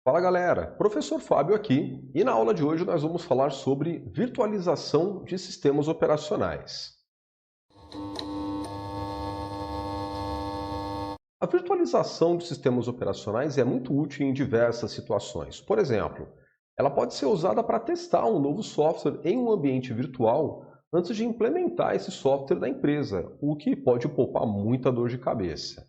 Fala galera, professor Fábio aqui e na aula de hoje nós vamos falar sobre virtualização de sistemas operacionais. A virtualização de sistemas operacionais é muito útil em diversas situações. Por exemplo, ela pode ser usada para testar um novo software em um ambiente virtual antes de implementar esse software na empresa, o que pode poupar muita dor de cabeça.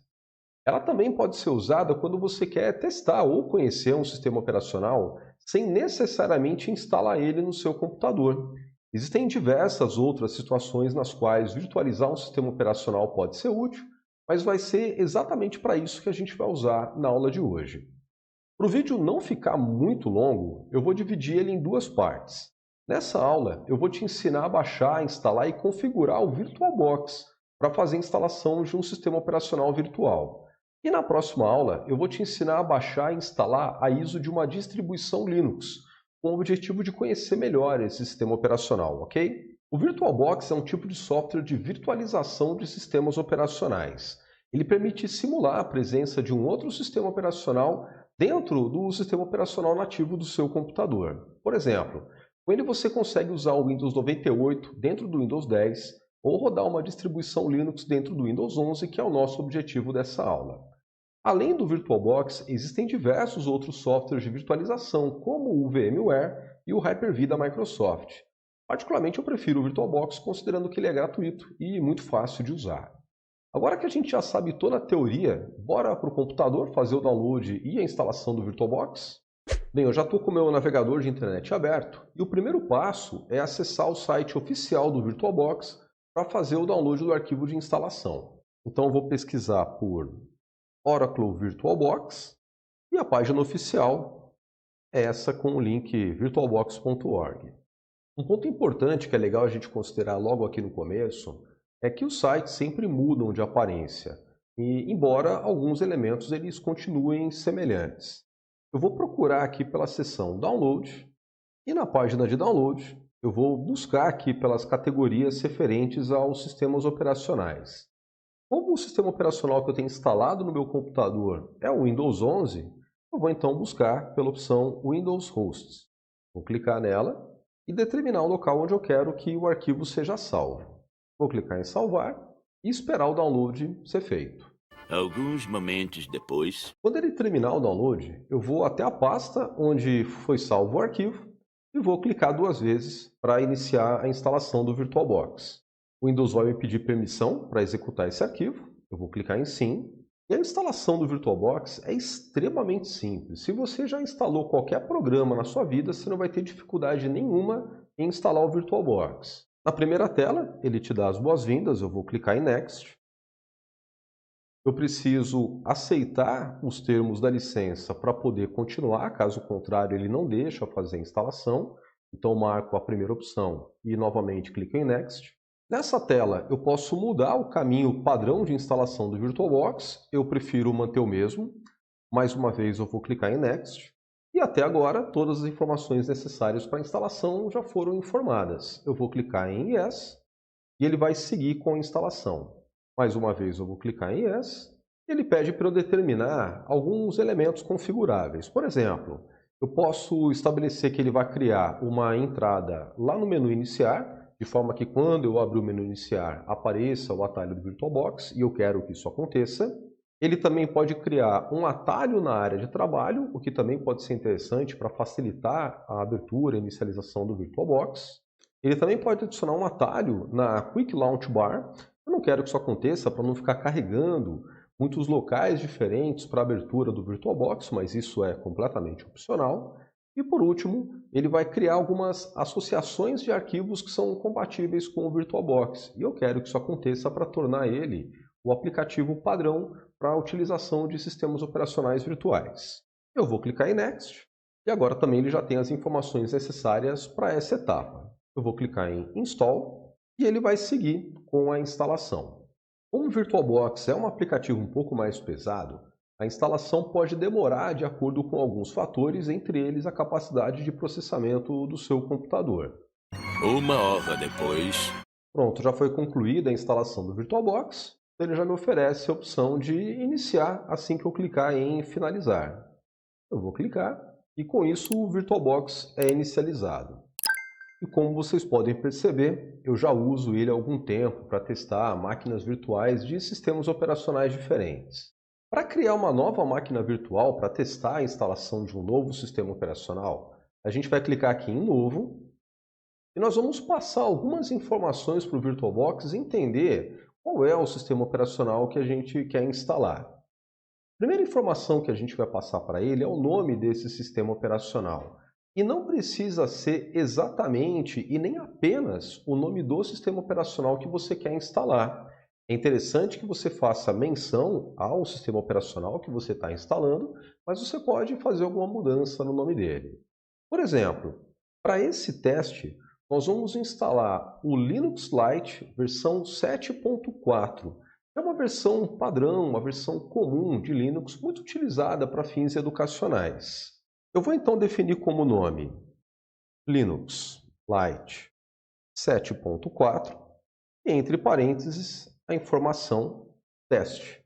Ela também pode ser usada quando você quer testar ou conhecer um sistema operacional sem necessariamente instalar ele no seu computador. Existem diversas outras situações nas quais virtualizar um sistema operacional pode ser útil, mas vai ser exatamente para isso que a gente vai usar na aula de hoje. Para o vídeo não ficar muito longo, eu vou dividir ele em duas partes. Nessa aula, eu vou te ensinar a baixar, instalar e configurar o VirtualBox para fazer a instalação de um sistema operacional virtual. E na próxima aula, eu vou te ensinar a baixar e instalar a ISO de uma distribuição Linux, com o objetivo de conhecer melhor esse sistema operacional, ok? O VirtualBox é um tipo de software de virtualização de sistemas operacionais. Ele permite simular a presença de um outro sistema operacional dentro do sistema operacional nativo do seu computador. Por exemplo, com ele você consegue usar o Windows 98 dentro do Windows 10 ou rodar uma distribuição Linux dentro do Windows 11, que é o nosso objetivo dessa aula. Além do VirtualBox, existem diversos outros softwares de virtualização, como o VMware e o Hyper-V da Microsoft. Particularmente, eu prefiro o VirtualBox, considerando que ele é gratuito e muito fácil de usar. Agora que a gente já sabe toda a teoria, bora para o computador fazer o download e a instalação do VirtualBox? Bem, eu já estou com o meu navegador de internet aberto e o primeiro passo é acessar o site oficial do VirtualBox para fazer o download do arquivo de instalação. Então, eu vou pesquisar por Oracle VirtualBox e a página oficial é essa com o link virtualbox.org. Um ponto importante que é legal a gente considerar logo aqui no começo é que os sites sempre mudam de aparência, e embora alguns elementos eles continuem semelhantes. Eu vou procurar aqui pela seção Download e na página de Download eu vou buscar aqui pelas categorias referentes aos sistemas operacionais. Como o sistema operacional que eu tenho instalado no meu computador é o Windows 11, eu vou então buscar pela opção Windows Hosts. Vou clicar nela e determinar o local onde eu quero que o arquivo seja salvo. Vou clicar em salvar e esperar o download ser feito. Alguns momentos depois. Quando ele terminar o download, eu vou até a pasta onde foi salvo o arquivo e vou clicar duas vezes para iniciar a instalação do VirtualBox. O Windows vai me pedir permissão para executar esse arquivo. Eu vou clicar em Sim. E a instalação do VirtualBox é extremamente simples. Se você já instalou qualquer programa na sua vida, você não vai ter dificuldade nenhuma em instalar o VirtualBox. Na primeira tela, ele te dá as boas-vindas. Eu vou clicar em Next. Eu preciso aceitar os termos da licença para poder continuar, caso contrário ele não deixa fazer a instalação. Então marco a primeira opção e novamente clico em Next. Nessa tela eu posso mudar o caminho padrão de instalação do VirtualBox, eu prefiro manter o mesmo. Mais uma vez eu vou clicar em Next. E até agora todas as informações necessárias para a instalação já foram informadas. Eu vou clicar em Yes e ele vai seguir com a instalação. Mais uma vez eu vou clicar em Yes e ele pede para eu determinar alguns elementos configuráveis. Por exemplo, eu posso estabelecer que ele vai criar uma entrada lá no menu Iniciar, de forma que quando eu abrir o menu Iniciar apareça o atalho do VirtualBox, e eu quero que isso aconteça. Ele também pode criar um atalho na área de trabalho, o que também pode ser interessante para facilitar a abertura e inicialização do VirtualBox. Ele também pode adicionar um atalho na Quick Launch Bar. Eu não quero que isso aconteça para não ficar carregando muitos locais diferentes para a abertura do VirtualBox, mas isso é completamente opcional. E por último, ele vai criar algumas associações de arquivos que são compatíveis com o VirtualBox. E eu quero que isso aconteça para tornar ele o aplicativo padrão para a utilização de sistemas operacionais virtuais. Eu vou clicar em Next e agora também ele já tem as informações necessárias para essa etapa. Eu vou clicar em Install e ele vai seguir com a instalação. Como o VirtualBox é um aplicativo um pouco mais pesado, a instalação pode demorar de acordo com alguns fatores, entre eles a capacidade de processamento do seu computador. Uma hora depois. Pronto, já foi concluída a instalação do VirtualBox. Ele já me oferece a opção de iniciar assim que eu clicar em finalizar. Eu vou clicar e com isso o VirtualBox é inicializado. E como vocês podem perceber, eu já uso ele há algum tempo para testar máquinas virtuais de sistemas operacionais diferentes. Para criar uma nova máquina virtual para testar a instalação de um novo sistema operacional, a gente vai clicar aqui em Novo e nós vamos passar algumas informações para o VirtualBox e entender qual é o sistema operacional que a gente quer instalar. A primeira informação que a gente vai passar para ele é o nome desse sistema operacional. E não precisa ser exatamente e nem apenas o nome do sistema operacional que você quer instalar. É interessante que você faça menção ao sistema operacional que você está instalando, mas você pode fazer alguma mudança no nome dele. Por exemplo, para esse teste, nós vamos instalar o Linux Lite versão 7.4. É uma versão padrão, uma versão comum de Linux, muito utilizada para fins educacionais. Eu vou então definir como nome Linux Lite 7.4 e entre parênteses a informação teste.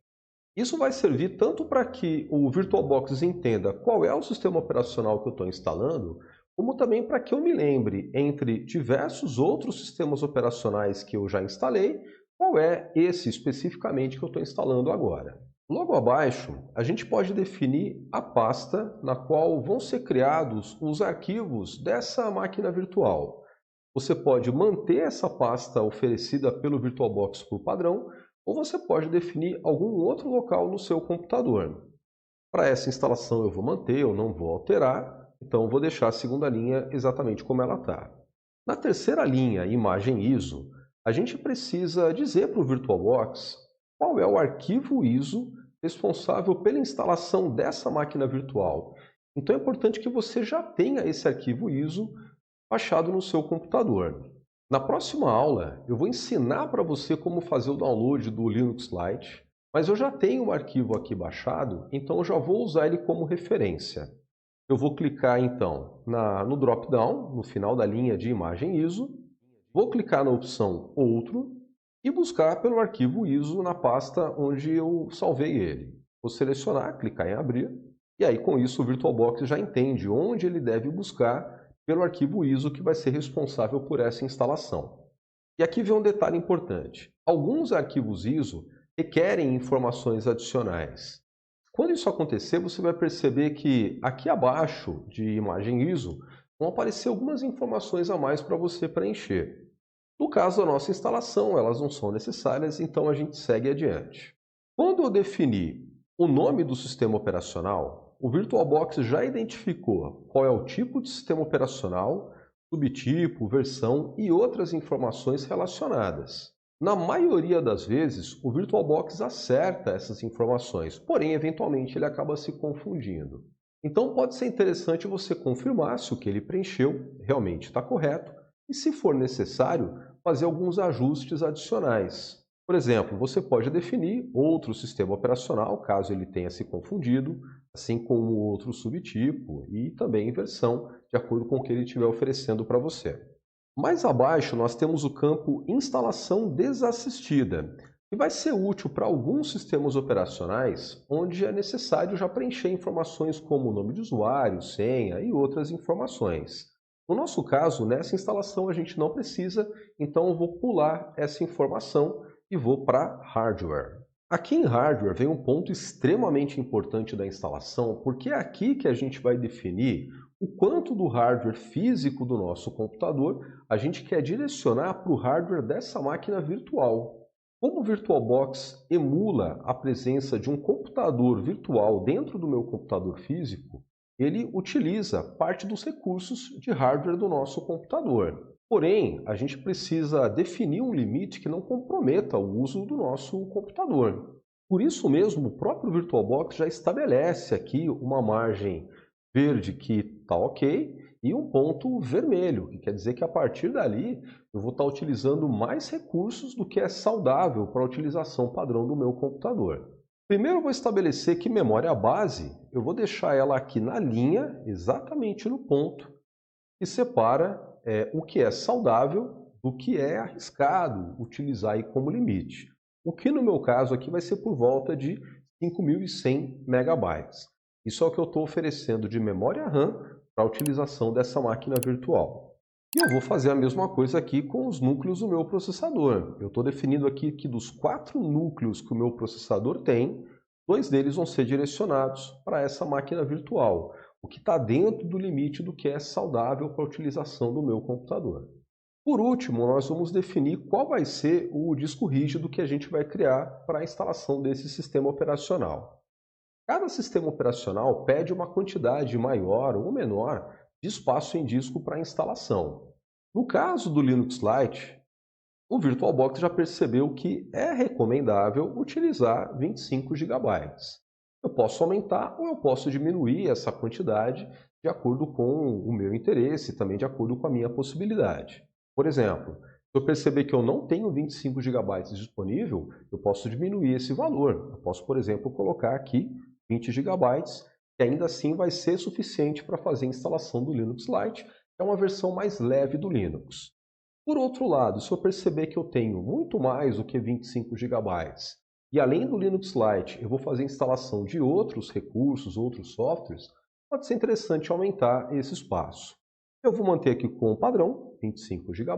Isso vai servir tanto para que o VirtualBox entenda qual é o sistema operacional que eu estou instalando, como também para que eu me lembre, entre diversos outros sistemas operacionais que eu já instalei, qual é esse especificamente que eu estou instalando agora. Logo abaixo, a gente pode definir a pasta na qual vão ser criados os arquivos dessa máquina virtual. Você pode manter essa pasta oferecida pelo VirtualBox por padrão, ou você pode definir algum outro local no seu computador. Para essa instalação eu vou manter, eu não vou alterar, então eu vou deixar a segunda linha exatamente como ela está. Na terceira linha, imagem ISO, a gente precisa dizer para o VirtualBox qual é o arquivo ISO responsável pela instalação dessa máquina virtual. Então é importante que você já tenha esse arquivo ISO baixado no seu computador. Na próxima aula, eu vou ensinar para você como fazer o download do Linux Lite, mas eu já tenho o arquivo aqui baixado, então eu já vou usar ele como referência. Eu vou clicar então no drop-down, no final da linha de imagem ISO, vou clicar na opção Outro e buscar pelo arquivo ISO na pasta onde eu salvei ele. Vou selecionar, clicar em Abrir, e aí com isso o VirtualBox já entende onde ele deve buscar pelo arquivo ISO que vai ser responsável por essa instalação. E aqui vem um detalhe importante. Alguns arquivos ISO requerem informações adicionais. Quando isso acontecer, você vai perceber que aqui abaixo de imagem ISO vão aparecer algumas informações a mais para você preencher. No caso da nossa instalação, elas não são necessárias, então a gente segue adiante. Quando eu definir o nome do sistema operacional, o VirtualBox já identificou qual é o tipo de sistema operacional, subtipo, versão e outras informações relacionadas. Na maioria das vezes, o VirtualBox acerta essas informações, porém, eventualmente, ele acaba se confundindo. Então, pode ser interessante você confirmar se o que ele preencheu realmente está correto e, se for necessário, fazer alguns ajustes adicionais. Por exemplo, você pode definir outro sistema operacional, caso ele tenha se confundido, assim como outro subtipo e também versão, de acordo com o que ele estiver oferecendo para você. Mais abaixo, nós temos o campo Instalação Desassistida, que vai ser útil para alguns sistemas operacionais onde é necessário já preencher informações como nome de usuário, senha e outras informações. No nosso caso, nessa instalação a gente não precisa, então eu vou pular essa informação e vou para Hardware. Aqui em Hardware vem um ponto extremamente importante da instalação, porque é aqui que a gente vai definir o quanto do hardware físico do nosso computador a gente quer direcionar para o hardware dessa máquina virtual. Como o VirtualBox emula a presença de um computador virtual dentro do meu computador físico, ele utiliza parte dos recursos de hardware do nosso computador. Porém, a gente precisa definir um limite que não comprometa o uso do nosso computador. Por isso mesmo, o próprio VirtualBox já estabelece aqui uma margem verde que está ok e um ponto vermelho, que quer dizer que a partir dali eu vou estar utilizando mais recursos do que é saudável para a utilização padrão do meu computador. Primeiro eu vou estabelecer que memória base, eu vou deixar ela aqui na linha, exatamente no ponto, que separa o que é saudável do que é arriscado utilizar aí como limite. O que no meu caso aqui vai ser por volta de 5.100 megabytes. Isso é o que eu estou oferecendo de memória RAM para a utilização dessa máquina virtual. E eu vou fazer a mesma coisa aqui com os núcleos do meu processador. Eu estou definindo aqui que dos 4 núcleos que o meu processador tem, 2 deles vão ser direcionados para essa máquina virtual, o que está dentro do limite do que é saudável para a utilização do meu computador. Por último, nós vamos definir qual vai ser o disco rígido que a gente vai criar para a instalação desse sistema operacional. Cada sistema operacional pede uma quantidade maior ou menor de espaço em disco para instalação. No caso do Linux Lite, o VirtualBox já percebeu que é recomendável utilizar 25 GB. Eu posso aumentar ou eu posso diminuir essa quantidade de acordo com o meu interesse e também de acordo com a minha possibilidade. Por exemplo, se eu perceber que eu não tenho 25 GB disponível, eu posso diminuir esse valor. Eu posso, por exemplo, colocar aqui 20 GB, que ainda assim vai ser suficiente para fazer a instalação do Linux Lite, que é uma versão mais leve do Linux. Por outro lado, se eu perceber que eu tenho muito mais do que 25 GB, e além do Linux Lite eu vou fazer a instalação de outros recursos, outros softwares, pode ser interessante aumentar esse espaço. Eu vou manter aqui com o padrão, 25 GB.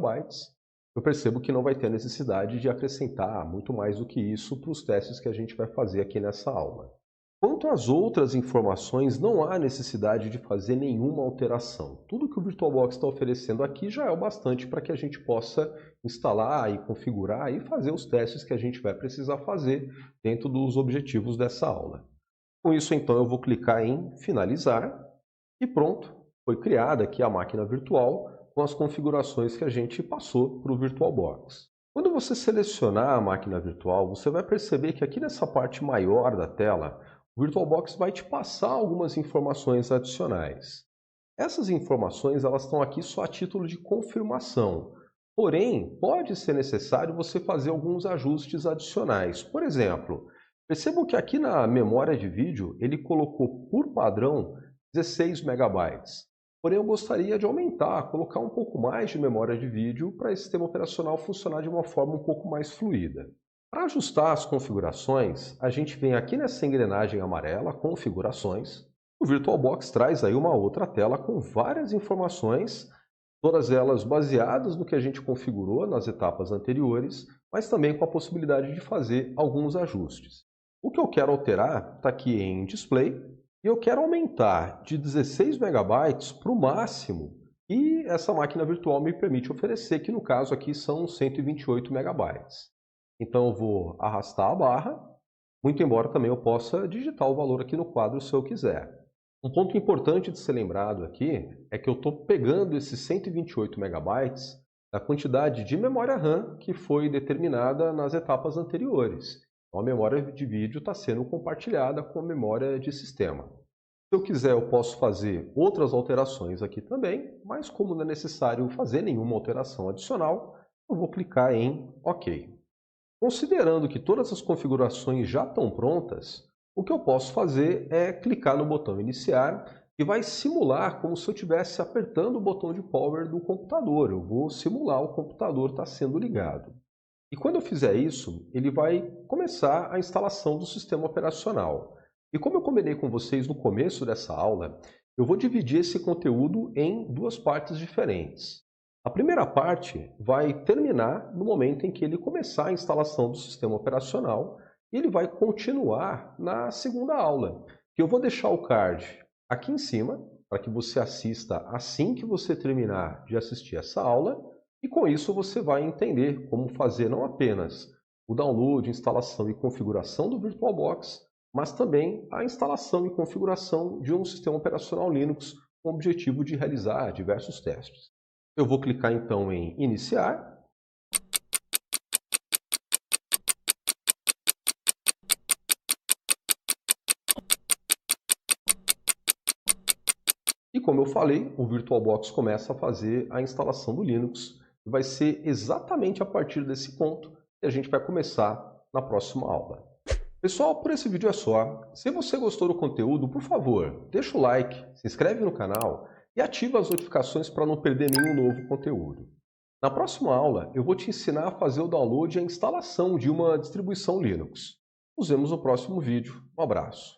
Eu percebo que não vai ter necessidade de acrescentar muito mais do que isso para os testes que a gente vai fazer aqui nessa aula. Quanto às outras informações, não há necessidade de fazer nenhuma alteração. Tudo que o VirtualBox está oferecendo aqui já é o bastante para que a gente possa instalar e configurar e fazer os testes que a gente vai precisar fazer dentro dos objetivos dessa aula. Com isso, então, eu vou clicar em finalizar e pronto, foi criada aqui a máquina virtual com as configurações que a gente passou para o VirtualBox. Quando você selecionar a máquina virtual, você vai perceber que aqui nessa parte maior da tela, o VirtualBox vai te passar algumas informações adicionais. Essas informações elas estão aqui só a título de confirmação. Porém, pode ser necessário você fazer alguns ajustes adicionais. Por exemplo, percebam que aqui na memória de vídeo ele colocou por padrão 16 MB. Porém, eu gostaria de aumentar, colocar um pouco mais de memória de vídeo para esse sistema operacional funcionar de uma forma um pouco mais fluida. Para ajustar as configurações, a gente vem aqui nessa engrenagem amarela, configurações. O VirtualBox traz aí uma outra tela com várias informações, todas elas baseadas no que a gente configurou nas etapas anteriores, mas também com a possibilidade de fazer alguns ajustes. O que eu quero alterar está aqui em Display e eu quero aumentar de 16 MB para o máximo que essa máquina virtual me permite oferecer, que no caso aqui são 128 MB. Então eu vou arrastar a barra, muito embora também eu possa digitar o valor aqui no quadro se eu quiser. Um ponto importante de ser lembrado aqui é que eu estou pegando esses 128 MB da quantidade de memória RAM que foi determinada nas etapas anteriores. Então a memória de vídeo está sendo compartilhada com a memória de sistema. Se eu quiser, eu posso fazer outras alterações aqui também, mas como não é necessário fazer nenhuma alteração adicional, eu vou clicar em OK. Considerando que todas as configurações já estão prontas, o que eu posso fazer é clicar no botão Iniciar e vai simular como se eu estivesse apertando o botão de Power do computador. Eu vou simular o computador estar sendo ligado. E quando eu fizer isso, ele vai começar a instalação do sistema operacional. E como eu combinei com vocês no começo dessa aula, eu vou dividir esse conteúdo em duas partes diferentes. A primeira parte vai terminar no momento em que ele começar a instalação do sistema operacional e ele vai continuar na segunda aula, que eu vou deixar o card aqui em cima para que você assista assim que você terminar de assistir essa aula e com isso você vai entender como fazer não apenas o download, instalação e configuração do VirtualBox, mas também a instalação e configuração de um sistema operacional Linux com o objetivo de realizar diversos testes. Eu vou clicar então em Iniciar. E como eu falei, o VirtualBox começa a fazer a instalação do Linux. Vai ser exatamente a partir desse ponto que a gente vai começar na próxima aula. Pessoal, por esse vídeo é só. Se você gostou do conteúdo, por favor, deixa o like, se inscreve no canal e ativa as notificações para não perder nenhum novo conteúdo. Na próxima aula, eu vou te ensinar a fazer o download e a instalação de uma distribuição Linux. Nos vemos no próximo vídeo. Um abraço.